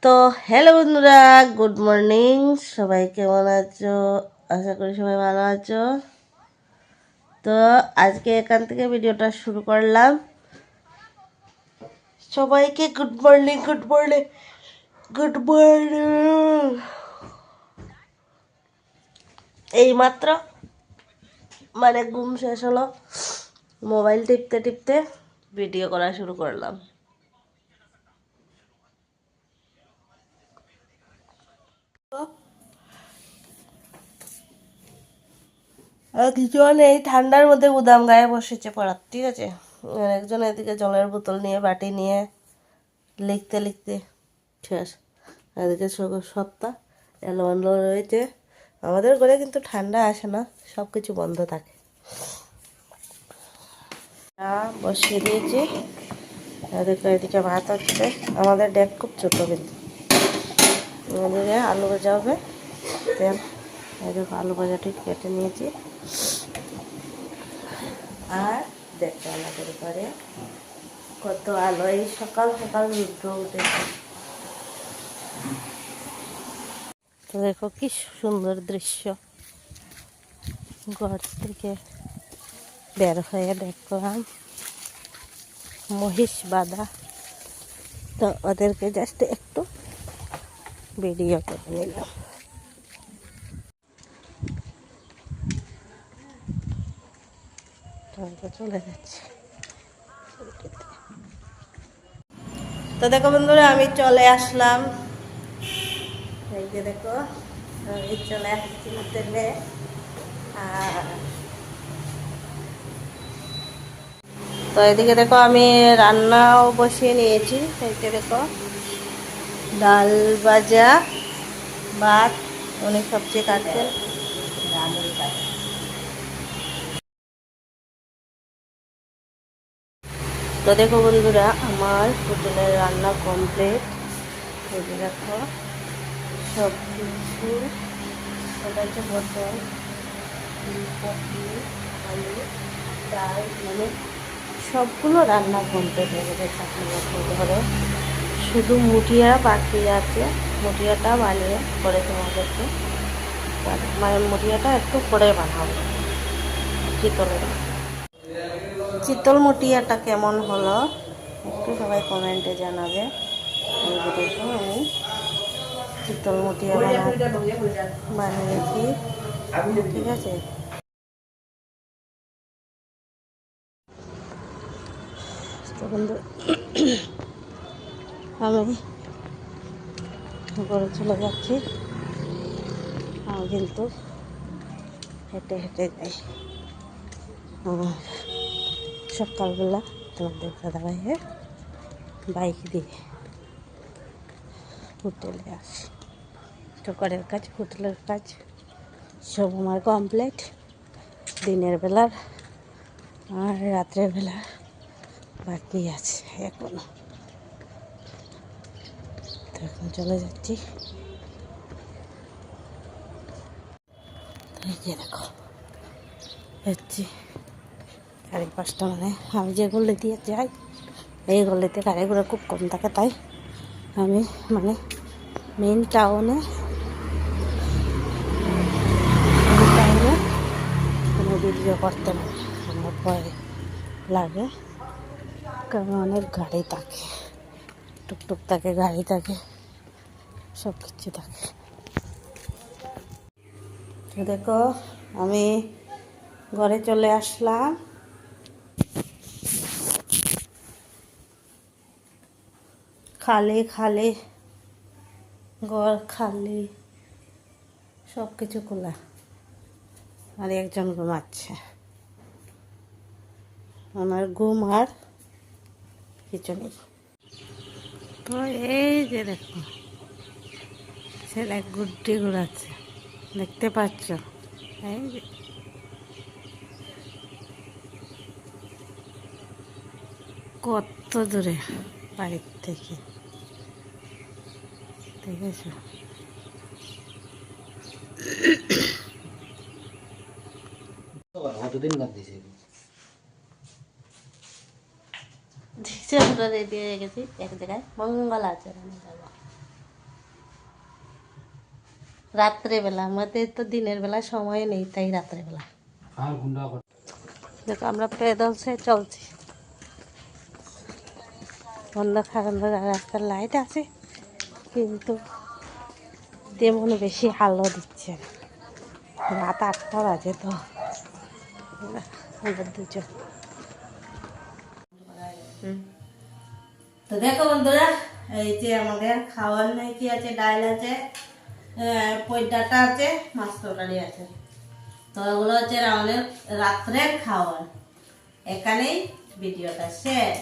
তো হ্যালো বন্ধুরা, good morning. সবাই কেমন আছো? আশা করি সবাই ভালো আছো। তো আজকে এখান থেকে ভিডিওটা শুরু করলাম। সবাইকে good morning, good morning, good morning. এইমাত্র ঘুম শেষ হলো, মোবাইল টিপতে টিপতে ভিডিও করা শুরু করলাম। একজন এই ঠান্ডার মধ্যে উদাম গায়ে বসেছে পড়ার, ঠিক আছে। আর একজন এদিকে জলের বোতল নিয়ে বাটি নিয়ে লিখতে লিখতে শেষ। এদিকে সপ্তাহ এলোমেলো রয়েছে। আমাদের ঘরে কিন্তু ঠান্ডা আসে না, সব কিছু বন্ধ থাকে। বসিয়ে দিয়েছি, এদিকে ভাত হচ্ছে। আমাদের ডেক খুব ছোটো, কিন্তু এদিকে আলু ভাজা হবে। তেল এদিকে আলু ভাজাটি কেটে নিয়েছি। আর দেখতে আমাদের ঘরে কত আলো, এই সকাল সকাল রুদ্র উঠেছে। তো দেখো কি সুন্দর দৃশ্য, ঘর থেকে বের হয়ে দেখলাম মহিষ বাঁধা। তো ওদেরকে জাস্ট একটু ভিডিও করে নিলাম। চলে যাচ্ছে। তো দেখো বন্ধুরা, আমি চলে আসলাম। এই যে দেখো, আমি চলে আসছি হোটেলে। আর তো এদিকে দেখো, আমি রান্নাও বসিয়ে নিয়েছি। এই যে দেখো, ডাল ভাজা, ভাত, অনেক সবজি কাটছেন। তো দেখো বন্ধুরা, আমার হোটেলের রান্না কমপ্লিট। এই যে দেখো, সব কিছু ওটা হচ্ছে পটল, ফুলকপি, আলু, ডাল, সবগুলো রান্না কমপ্লিট হয়ে গেছে। চাটনি ধরো শুধু মুটিয়া বাকি আছে। মুটিয়াটা বানিয়ে পরে তোমাদেরকে, মুটিয়াটা একটু পরে বানাবো। চিতলের চিতল মুটিয়াটা কেমন হলো একটু সবাই কমেন্টে জানাবে। আমি চিতল মুটিয়া বানিয়েছি, ঠিক আছে। তো বন্ধু, আমি ঘরে চলে যাচ্ছি। আমি কিন্তু হেঁটে হেঁটে যাই। সকালবেলা তোমাদের দাদাভাইয়ে বাইক দিয়ে হোটেলে আসি। ঘরের কাজ, হোটেলের কাজ সব আমার কমপ্লিট, দিনের বেলার আর রাত্রের বেলা বাকি আছে এখনো। তো এখন চলে যাচ্ছি। এই যে দেখো, যাচ্ছি 5:30। আমি যে গলি দিয়ে যাই, এই গলিতে গাড়িগুলো খুব কম থাকে, তাই আমি মেইন টাউনে কোনো ভিডিও করতে না, আমার ভয় লাগে। কারণ অনেক গাড়ি থাকে, টুকটুক থাকে, গাড়ি থাকে, সব কিছু থাকে। তো দেখো, আমি ঘরে চলে আসলাম। খালি খালি ঘর, খালি সব কিছু খোলা, আর একজন ঘুমাচ্ছে। আমার ঘুম আর কিছু নেই। তো এই যে দেখো, ছেলে গুড্ডি ঘুরাচ্ছে, দেখতে পাচ্ছ? এই যে কত দূরে বাড়ির থেকে, দেখেছ? রেডি হয়ে গেছি, এক জায়গায় মঙ্গল আচরণে যাবো। রাত্রেবেলা, আমাদের তো দিনের বেলা সময় নেই, তাই রাত্রেবেলা। দেখো আমরা পেদল সে চলছি, অন্ধকার অন্ধকার, রাস্তার লাইট আছে কিন্তু তেমন বেশি আলো দিচ্ছে না। রাত 8টা বাজে তো আমরা দুজন। তো দেখো বন্ধুরা, এই যে আমাদের খাওয়ার নাই কি আছে, ডাল আছে, পই ডাটা আছে, মাছ তরকারি আছে। তো এগুলো হচ্ছে আমাদের রাত্রের খাওয়ার। এখানেই ভিডিওটা শেষ।